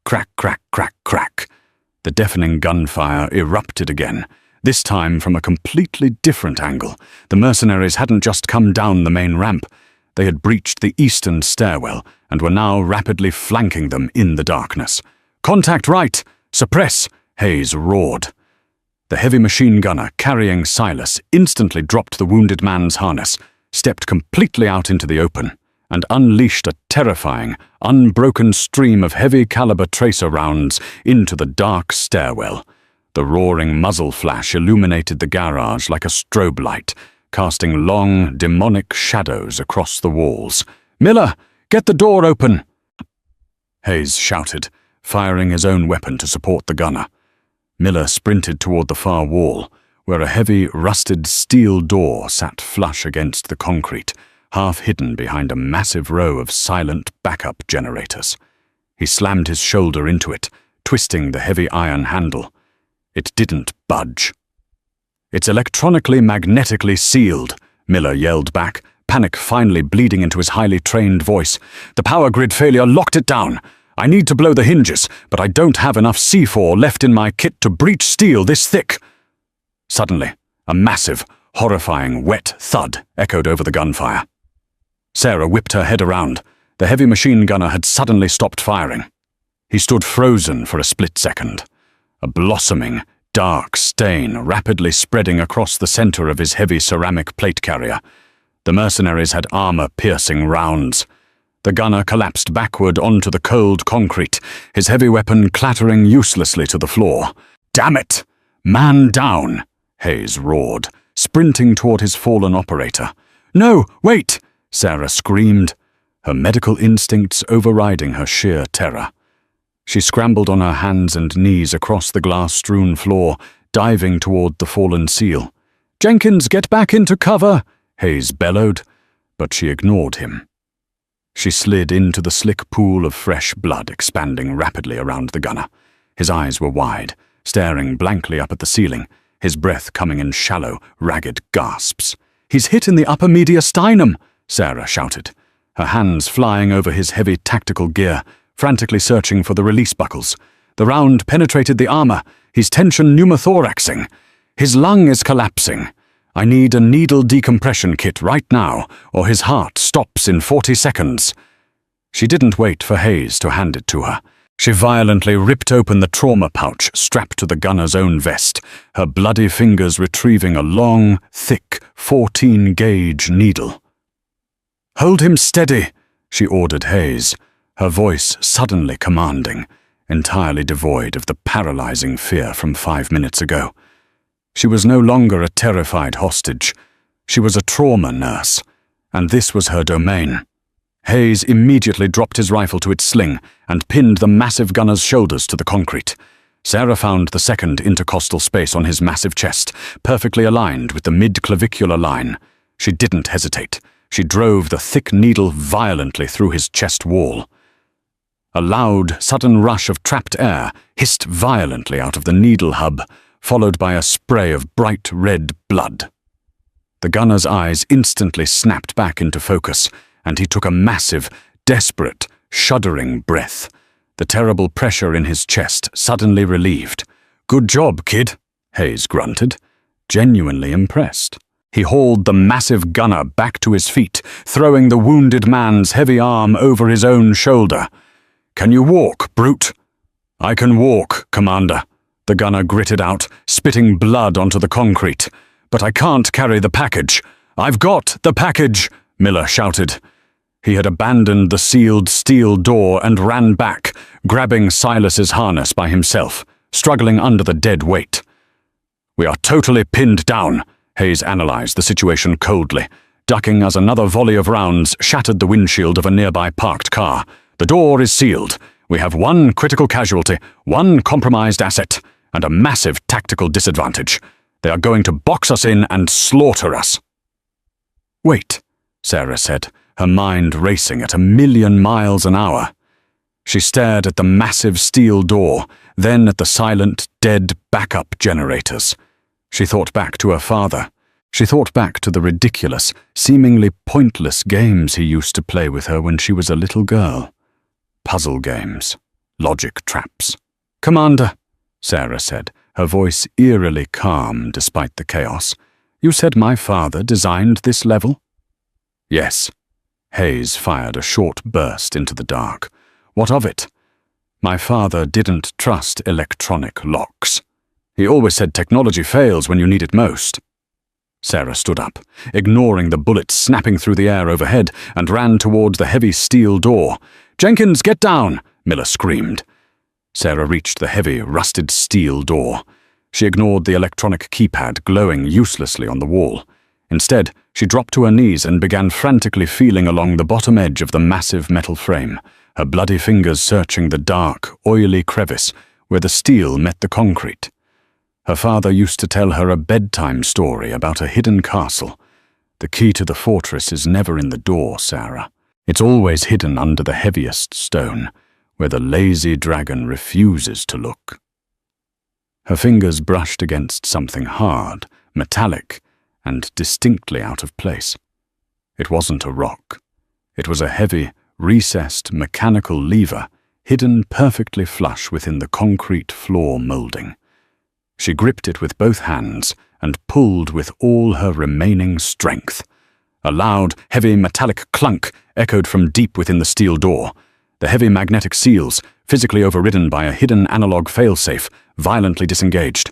Crack, crack, crack, crack. The deafening gunfire erupted again, this time from a completely different angle. The mercenaries hadn't just come down the main ramp. They had breached the eastern stairwell and were now rapidly flanking them in the darkness. "Contact right! Suppress!" Hayes roared. The heavy machine gunner carrying Silas instantly dropped the wounded man's harness, stepped completely out into the open, and unleashed a terrifying, unbroken stream of heavy-caliber tracer rounds into the dark stairwell. The roaring muzzle flash illuminated the garage like a strobe light, casting long, demonic shadows across the walls. "Miller, get the door open!" Hayes shouted, firing his own weapon to support the gunner. Miller sprinted toward the far wall, where a heavy, rusted steel door sat flush against the concrete, half hidden behind a massive row of silent backup generators. He slammed his shoulder into it, twisting the heavy iron handle. It didn't budge. "It's electronically magnetically sealed," Miller yelled back, panic finally bleeding into his highly trained voice. "The power grid failure locked it down. I need to blow the hinges, but I don't have enough C4 left in my kit to breach steel this thick." Suddenly, a massive, horrifying, wet thud echoed over the gunfire. Sarah whipped her head around. The heavy machine gunner had suddenly stopped firing. He stood frozen for a split second, a blossoming, dark stain rapidly spreading across the center of his heavy ceramic plate carrier. The mercenaries had armor-piercing rounds. The gunner collapsed backward onto the cold concrete, his heavy weapon clattering uselessly to the floor. "Damn it! Man down!" Hayes roared, sprinting toward his fallen operator. "No, wait!" Sarah screamed, her medical instincts overriding her sheer terror. She scrambled on her hands and knees across the glass-strewn floor, diving toward the fallen seal. "Jenkins, get back into cover!" Hayes bellowed, but she ignored him. She slid into the slick pool of fresh blood expanding rapidly around the gunner. His eyes were wide, staring blankly up at the ceiling, his breath coming in shallow, ragged gasps. "He's hit in the upper mediastinum!" Sarah shouted, her hands flying over his heavy tactical gear, frantically searching for the release buckles. "The round penetrated the armor. He's tension pneumothoraxing. His lung is collapsing. I need a needle decompression kit right now, or his heart stops in 40 seconds. She didn't wait for Hayes to hand it to her. She violently ripped open the trauma pouch strapped to the gunner's own vest, her bloody fingers retrieving a long, thick, 14-gauge needle. "Hold him steady," she ordered Hayes, her voice suddenly commanding, entirely devoid of the paralyzing fear from 5 minutes ago. She was no longer a terrified hostage. She was a trauma nurse, and this was her domain. Hayes immediately dropped his rifle to its sling and pinned the massive gunner's shoulders to the concrete. Sarah found the second intercostal space on his massive chest, perfectly aligned with the mid-clavicular line. She didn't hesitate. She drove the thick needle violently through his chest wall. A loud, sudden rush of trapped air hissed violently out of the needle hub, followed by a spray of bright red blood. The gunner's eyes instantly snapped back into focus, and he took a massive, desperate, shuddering breath. The terrible pressure in his chest suddenly relieved. "Good job, kid," Hayes grunted, genuinely impressed. He hauled the massive gunner back to his feet, throwing the wounded man's heavy arm over his own shoulder. "Can you walk, brute?" "I can walk, Commander," the gunner gritted out, spitting blood onto the concrete. "But I can't carry the package." "I've got the package," Miller shouted. He had abandoned the sealed steel door and ran back, grabbing Silas's harness by himself, struggling under the dead weight. "We are totally pinned down," Hayes analyzed the situation coldly, ducking as another volley of rounds shattered the windshield of a nearby parked car. "The door is sealed. We have one critical casualty, one compromised asset, and a massive tactical disadvantage. They are going to box us in and slaughter us." "Wait," Sarah said, her mind racing at 1,000,000 miles an hour. She stared at the massive steel door, then at the silent, dead backup generators. She thought back to her father. She thought back to the ridiculous, seemingly pointless games he used to play with her when she was a little girl. Puzzle games, logic traps. "Commander," Sarah said, her voice eerily calm despite the chaos, "you said my father designed this level?" "Yes." Hayes fired a short burst into the dark. "What of it?" "My father didn't trust electronic locks. He always said technology fails when you need it most." Sarah stood up, ignoring the bullets snapping through the air overhead, and ran towards the heavy steel door. "Jenkins, get down!" Miller screamed. Sarah reached the heavy, rusted steel door. She ignored the electronic keypad glowing uselessly on the wall. Instead, she dropped to her knees and began frantically feeling along the bottom edge of the massive metal frame, her bloody fingers searching the dark, oily crevice where the steel met the concrete. Her father used to tell her a bedtime story about a hidden castle. The key to the fortress is never in the door, Sarah. It's always hidden under the heaviest stone, where the lazy dragon refuses to look. Her fingers brushed against something hard, metallic, and distinctly out of place. It wasn't a rock. It was a heavy, recessed mechanical lever hidden perfectly flush within the concrete floor molding. She gripped it with both hands and pulled with all her remaining strength. A loud, heavy metallic clunk echoed from deep within the steel door. The heavy magnetic seals, physically overridden by a hidden analog failsafe, violently disengaged.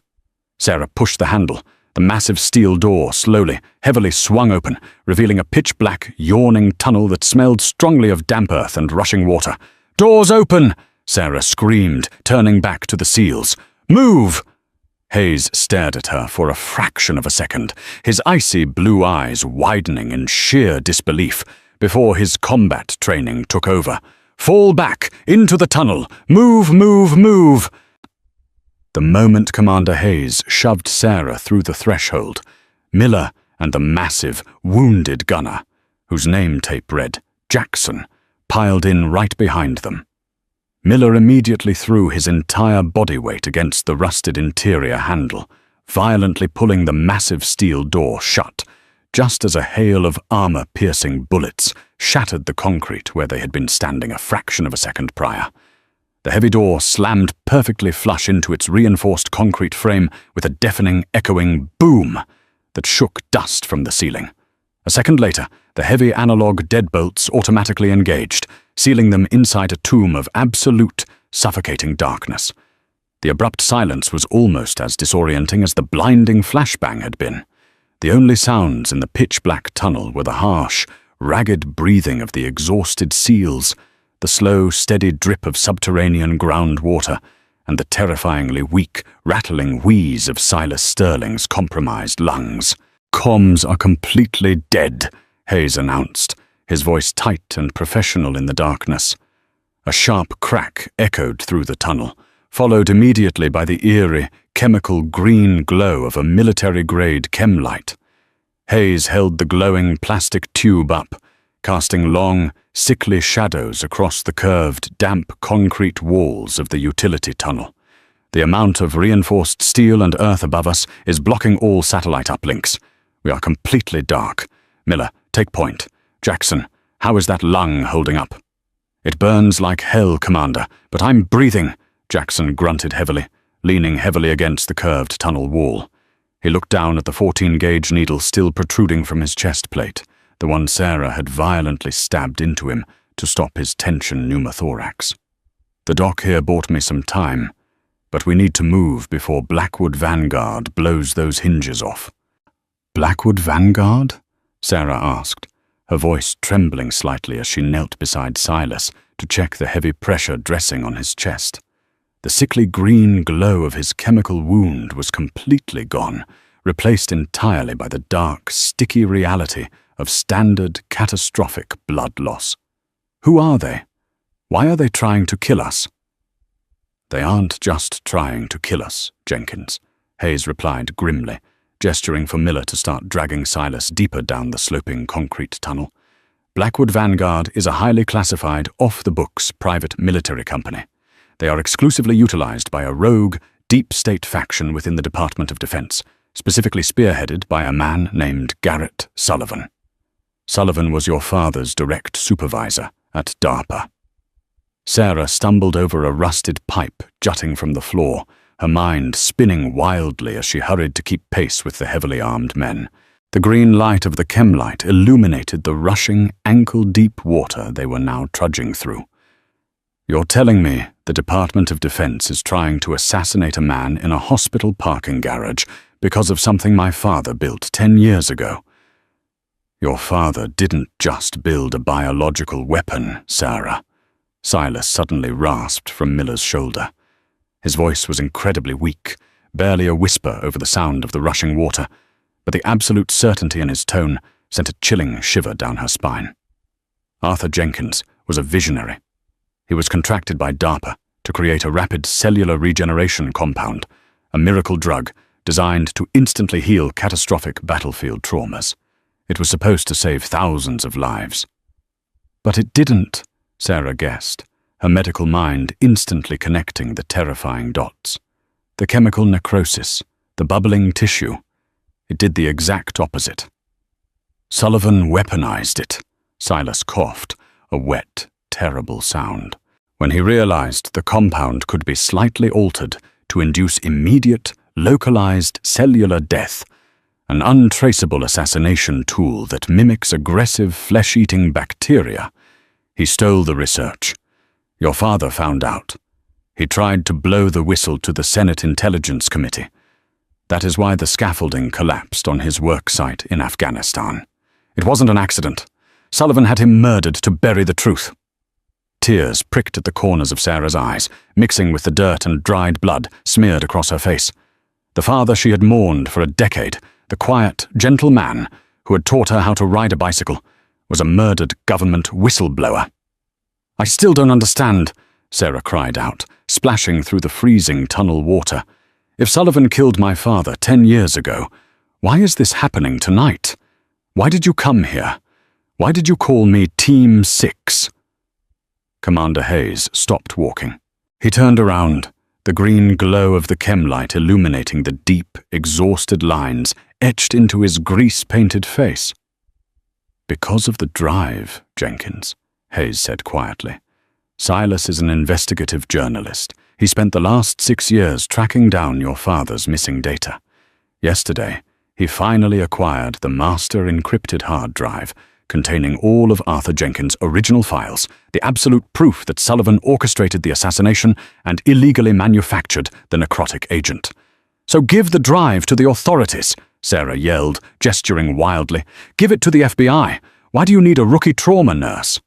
Sarah pushed the handle. The massive steel door slowly, heavily swung open, revealing a pitch-black, yawning tunnel that smelled strongly of damp earth and rushing water. "Doors open!" Sarah screamed, turning back to the seals. "Move!" Hayes stared at her for a fraction of a second, his icy blue eyes widening in sheer disbelief, before his combat training took over. "Fall back! Into the tunnel! Move, move, move!" The moment Commander Hayes shoved Sarah through the threshold, Miller and the massive, wounded gunner, whose name tape read Jackson, piled in right behind them. Miller immediately threw his entire body weight against the rusted interior handle, violently pulling the massive steel door shut, just as a hail of armor-piercing bullets shattered the concrete where they had been standing a fraction of a second prior. The heavy door slammed perfectly flush into its reinforced concrete frame with a deafening, echoing boom that shook dust from the ceiling. A second later, the heavy analog deadbolts automatically engaged, sealing them inside a tomb of absolute, suffocating darkness. The abrupt silence was almost as disorienting as the blinding flashbang had been. The only sounds in the pitch-black tunnel were the harsh, ragged breathing of the exhausted seals, the slow, steady drip of subterranean groundwater, and the terrifyingly weak, rattling wheeze of Silas Sterling's compromised lungs. "Comms are completely dead," Hayes announced, his voice tight and professional in the darkness. A sharp crack echoed through the tunnel, followed immediately by the eerie, chemical green glow of a military-grade chem light. Hayes held the glowing plastic tube up, casting long, sickly shadows across the curved, damp concrete walls of the utility tunnel. "The amount of reinforced steel and earth above us is blocking all satellite uplinks. We are completely dark. Miller, take point. Jackson, how is that lung holding up?" "It burns like hell, Commander, but I'm breathing," Jackson grunted heavily, leaning heavily against the curved tunnel wall. He looked down at the 14-gauge needle still protruding from his chest plate, the one Sarah had violently stabbed into him to stop his tension pneumothorax. "The doc here bought me some time, but we need to move before Blackwood Vanguard blows those hinges off." "Blackwood Vanguard?" Sarah asked, her voice trembling slightly as she knelt beside Silas to check the heavy pressure dressing on his chest. The sickly green glow of his chemical wound was completely gone, replaced entirely by the dark, sticky reality of standard catastrophic blood loss. Who are they? Why are they trying to kill us? They aren't just trying to kill us, Jenkins, Hayes replied grimly, gesturing for Miller to start dragging Silas deeper down the sloping concrete tunnel. Blackwood Vanguard is a highly classified, off-the-books private military company. They are exclusively utilized by a rogue, deep-state faction within the Department of Defense, specifically spearheaded by a man named Garrett Sullivan. Sullivan was your father's direct supervisor at DARPA. Sarah stumbled over a rusted pipe jutting from the floor, her mind spinning wildly as she hurried to keep pace with the heavily armed men. The green light of the chemlight illuminated the rushing, ankle-deep water they were now trudging through. You're telling me the Department of Defense is trying to assassinate a man in a hospital parking garage because of something my father built 10 years ago? Your father didn't just build a biological weapon, Sarah. Silas suddenly rasped from Miller's shoulder. His voice was incredibly weak, barely a whisper over the sound of the rushing water, but the absolute certainty in his tone sent a chilling shiver down her spine. Arthur Jenkins was a visionary. He was contracted by DARPA to create a rapid cellular regeneration compound, a miracle drug designed to instantly heal catastrophic battlefield traumas. It was supposed to save thousands of lives. But it didn't, Sarah guessed, her medical mind instantly connecting the terrifying dots. The chemical necrosis, the bubbling tissue, it did the exact opposite. Sullivan weaponized it, Silas coughed, a wet, terrible sound, when he realized the compound could be slightly altered to induce immediate, localized cellular death, an untraceable assassination tool that mimics aggressive flesh-eating bacteria. He stole the research. Your father found out. He tried to blow the whistle to the Senate Intelligence Committee. That is why the scaffolding collapsed on his work site in Afghanistan. It wasn't an accident. Sullivan had him murdered to bury the truth. Tears pricked at the corners of Sarah's eyes, mixing with the dirt and dried blood smeared across her face. The father she had mourned for a decade, the quiet, gentle man who had taught her how to ride a bicycle, was a murdered government whistleblower. I still don't understand, Sarah cried out, splashing through the freezing tunnel water. If Sullivan killed my father 10 years ago, why is this happening tonight? Why did you come here? Why did you call me Team 6? Commander Hayes stopped walking. He turned around, the green glow of the chemlight illuminating the deep, exhausted lines etched into his grease-painted face. Because of the drive, Jenkins, Hayes said quietly. Silas is an investigative journalist. He spent the last 6 years tracking down your father's missing data. Yesterday, he finally acquired the master encrypted hard drive containing all of Arthur Jenkins' original files, the absolute proof that Sullivan orchestrated the assassination and illegally manufactured the necrotic agent. So give the drive to the authorities, Sarah yelled, gesturing wildly. Give it to the FBI. Why do you need a rookie trauma nurse?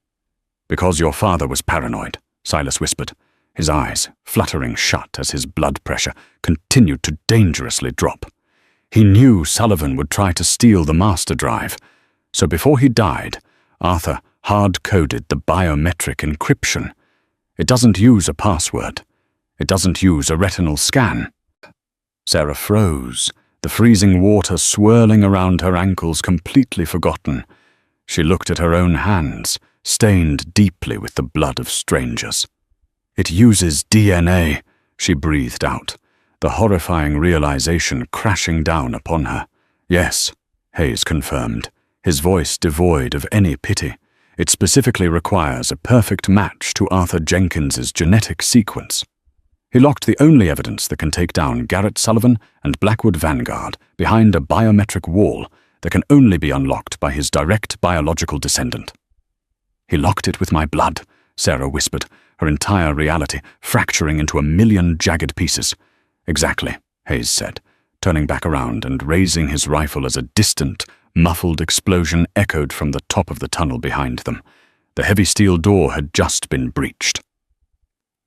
Because your father was paranoid, Silas whispered, his eyes fluttering shut as his blood pressure continued to dangerously drop. He knew Sullivan would try to steal the master drive, so before he died, Arthur hard-coded the biometric encryption. It doesn't use a password. It doesn't use a retinal scan. Sarah froze, the freezing water swirling around her ankles completely forgotten. She looked at her own hands, stained deeply with the blood of strangers. It uses DNA, she breathed out, the horrifying realization crashing down upon her. Yes, Hayes confirmed, his voice devoid of any pity. It specifically requires a perfect match to Arthur Jenkins's genetic sequence. He locked the only evidence that can take down Garrett Sullivan and Blackwood Vanguard behind a biometric wall that can only be unlocked by his direct biological descendant. He locked it with my blood, Sarah whispered, her entire reality fracturing into a million jagged pieces. Exactly, Hayes said, turning back around and raising his rifle as a distant, muffled explosion echoed from the top of the tunnel behind them. The heavy steel door had just been breached.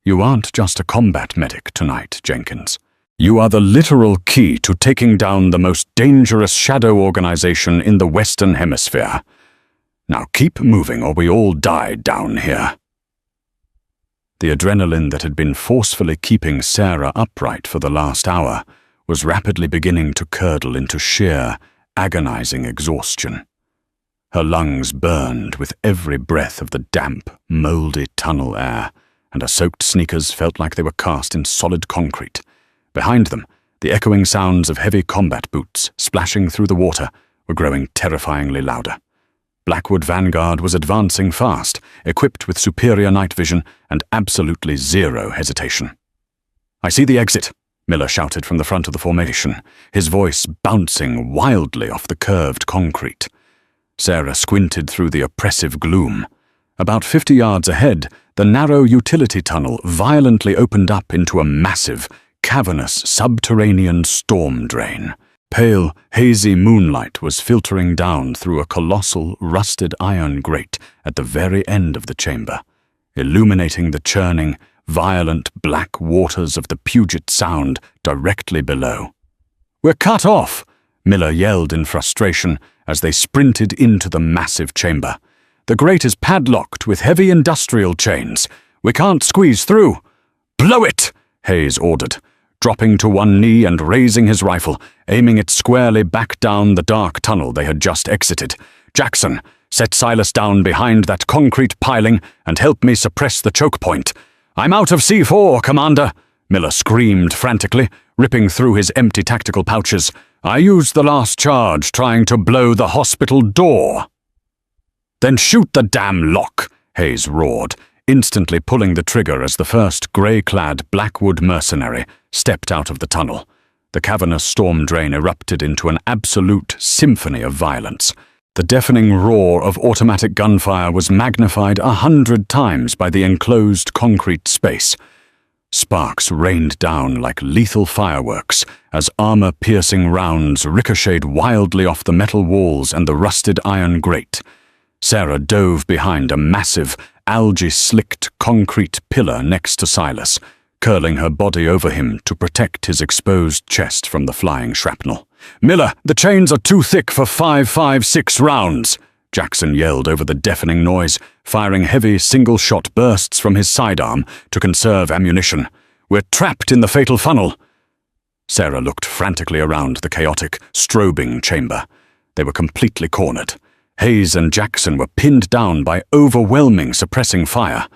You aren't just a combat medic tonight, Jenkins. You are the literal key to taking down the most dangerous shadow organization in the Western Hemisphere. Now keep moving or we all die down here." The adrenaline that had been forcefully keeping Sarah upright for the last hour was rapidly beginning to curdle into sheer, agonizing exhaustion. Her lungs burned with every breath of the damp, mouldy tunnel air, and her soaked sneakers felt like they were cast in solid concrete. Behind them, the echoing sounds of heavy combat boots splashing through the water were growing terrifyingly louder. Blackwood Vanguard was advancing fast, equipped with superior night vision and absolutely zero hesitation. "I see the exit," Miller shouted from the front of the formation, his voice bouncing wildly off the curved concrete. Sarah squinted through the oppressive gloom. About 50 yards ahead, the narrow utility tunnel violently opened up into a massive, cavernous subterranean storm drain. Pale, hazy moonlight was filtering down through a colossal, rusted iron grate at the very end of the chamber, illuminating the churning, violent black waters of the Puget Sound directly below. "We're cut off!" Miller yelled in frustration as they sprinted into the massive chamber. "The grate is padlocked with heavy industrial chains. We can't squeeze through." "Blow it!" Hayes ordered, dropping to one knee and raising his rifle, aiming it squarely back down the dark tunnel they had just exited. "Jackson, set Silas down behind that concrete piling and help me suppress the choke point." "I'm out of C4, Commander," Miller screamed frantically, ripping through his empty tactical pouches. "I used the last charge trying to blow the hospital door." "Then shoot the damn lock," Hayes roared, instantly pulling the trigger as the first grey-clad Blackwood mercenary stepped out of the tunnel. The cavernous storm drain erupted into an absolute symphony of violence. The deafening roar of automatic gunfire was magnified 100 times by the enclosed concrete space. Sparks rained down like lethal fireworks as armor-piercing rounds ricocheted wildly off the metal walls and the rusted iron grate. Sarah dove behind a massive, algae-slicked concrete pillar next to Silas, curling her body over him to protect his exposed chest from the flying shrapnel. "Miller, the chains are too thick for 5.56 rounds," Jackson yelled over the deafening noise, firing heavy single-shot bursts from his sidearm to conserve ammunition. "We're trapped in the fatal funnel." Sarah looked frantically around the chaotic, strobing chamber. They were completely cornered. Hayes and Jackson were pinned down by overwhelming suppressing fire.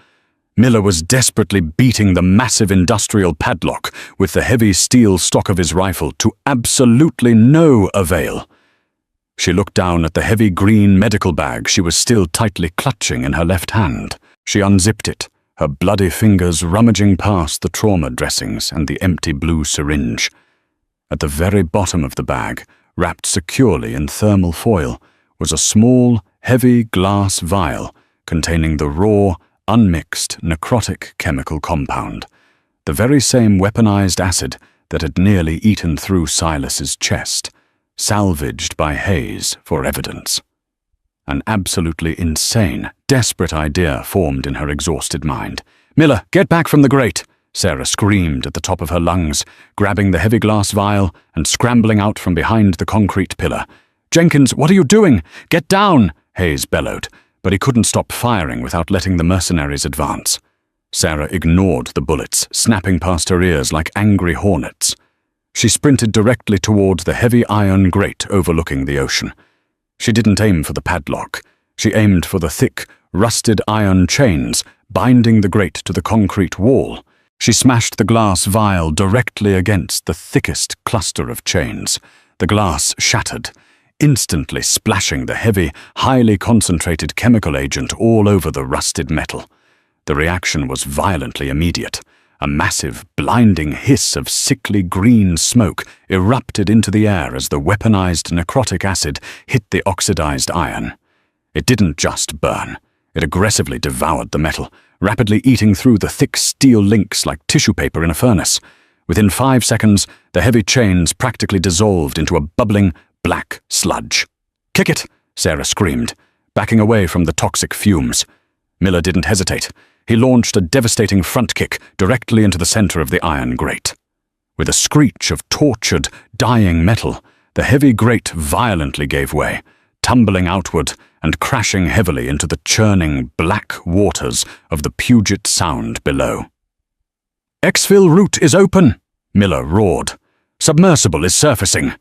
Miller was desperately beating the massive industrial padlock with the heavy steel stock of his rifle to absolutely no avail. She looked down at the heavy green medical bag she was still tightly clutching in her left hand. She unzipped it, her bloody fingers rummaging past the trauma dressings and the empty blue syringe. At the very bottom of the bag, wrapped securely in thermal foil, was a small, heavy glass vial containing the raw, unmixed necrotic chemical compound, the very same weaponized acid that had nearly eaten through Silas's chest, salvaged by Hayes for evidence. An absolutely insane, desperate idea formed in her exhausted mind. "Miller, get back from the grate!" Sarah screamed at the top of her lungs, grabbing the heavy glass vial and scrambling out from behind the concrete pillar. "Jenkins, what are you doing? Get down!" Hayes bellowed, but he couldn't stop firing without letting the mercenaries advance. Sarah ignored the bullets, snapping past her ears like angry hornets. She sprinted directly toward the heavy iron grate overlooking the ocean. She didn't aim for the padlock. She aimed for the thick, rusted iron chains binding the grate to the concrete wall. She smashed the glass vial directly against the thickest cluster of chains. The glass shattered, instantly splashing the heavy, highly concentrated chemical agent all over the rusted metal. The reaction was violently immediate. A massive, blinding hiss of sickly green smoke erupted into the air as the weaponized necrotic acid hit the oxidized iron. It didn't just burn. It aggressively devoured the metal, rapidly eating through the thick steel links like tissue paper in a furnace. Within 5 seconds, the heavy chains practically dissolved into a bubbling, black sludge. "Kick it!" Sarah screamed, backing away from the toxic fumes. Miller didn't hesitate. He launched a devastating front kick directly into the center of the iron grate. With a screech of tortured, dying metal, the heavy grate violently gave way, tumbling outward and crashing heavily into the churning black waters of the Puget Sound below. "Exfil route is open!" Miller roared. "Submersible is surfacing!"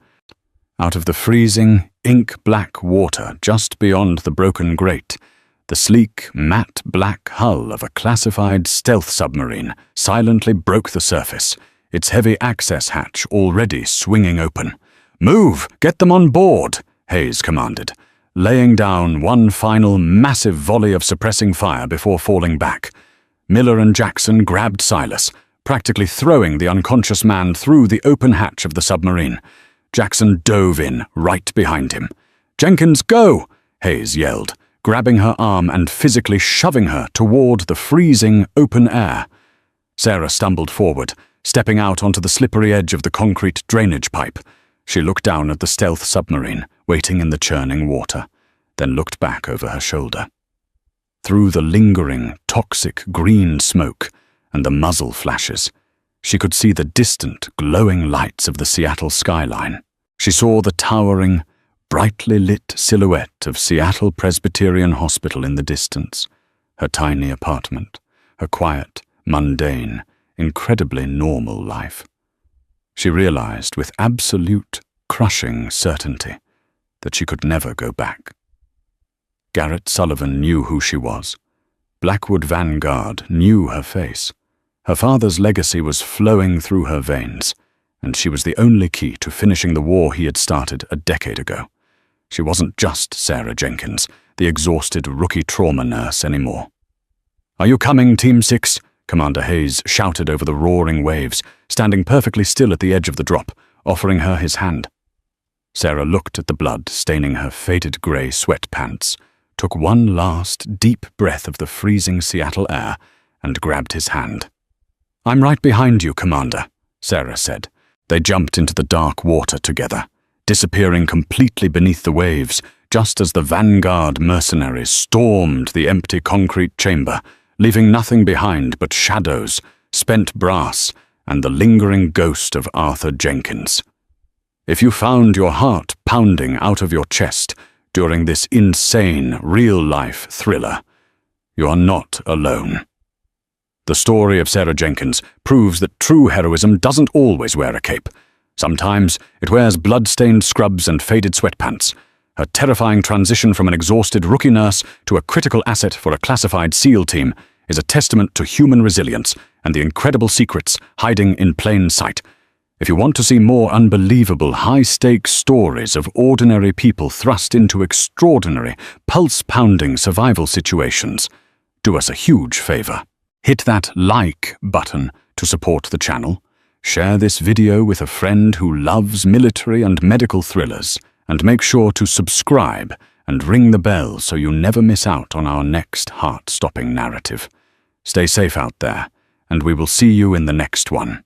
Out of the freezing, ink-black water just beyond the broken grate, the sleek, matte black hull of a classified stealth submarine silently broke the surface, its heavy access hatch already swinging open. "Move! Get them on board!" Hayes commanded, laying down one final massive volley of suppressing fire before falling back. Miller and Jackson grabbed Silas, practically throwing the unconscious man through the open hatch of the submarine. Jackson dove in, right behind him. "Jenkins, go!" Hayes yelled, grabbing her arm and physically shoving her toward the freezing open air. Sarah stumbled forward, stepping out onto the slippery edge of the concrete drainage pipe. She looked down at the stealth submarine, waiting in the churning water, then looked back over her shoulder. Through the lingering, toxic green smoke and the muzzle flashes, she could see the distant, glowing lights of the Seattle skyline. She saw the towering, brightly lit silhouette of Seattle Presbyterian Hospital in the distance, her tiny apartment, her quiet, mundane, incredibly normal life. She realized with absolute, crushing certainty that she could never go back. Garrett Sullivan knew who she was. Blackwood Vanguard knew her face. Her father's legacy was flowing through her veins, and she was the only key to finishing the war he had started a decade ago. She wasn't just Sarah Jenkins, the exhausted rookie trauma nurse, anymore. "Are you coming, Team 6? Commander Hayes shouted over the roaring waves, standing perfectly still at the edge of the drop, offering her his hand. Sarah looked at the blood staining her faded grey sweatpants, took one last deep breath of the freezing Seattle air, and grabbed his hand. "I'm right behind you, Commander," Sarah said. They jumped into the dark water together, disappearing completely beneath the waves, just as the Vanguard mercenaries stormed the empty concrete chamber, leaving nothing behind but shadows, spent brass, and the lingering ghost of Arthur Jenkins. If you found your heart pounding out of your chest during this insane, real-life thriller, you are not alone. The story of Sarah Jenkins proves that true heroism doesn't always wear a cape. Sometimes it wears blood-stained scrubs and faded sweatpants. Her terrifying transition from an exhausted rookie nurse to a critical asset for a classified SEAL team is a testament to human resilience and the incredible secrets hiding in plain sight. If you want to see more unbelievable, high-stakes stories of ordinary people thrust into extraordinary, pulse-pounding survival situations, do us a huge favor. Hit that like button to support the channel, share this video with a friend who loves military and medical thrillers, and make sure to subscribe and ring the bell so you never miss out on our next heart-stopping narrative. Stay safe out there, and we will see you in the next one.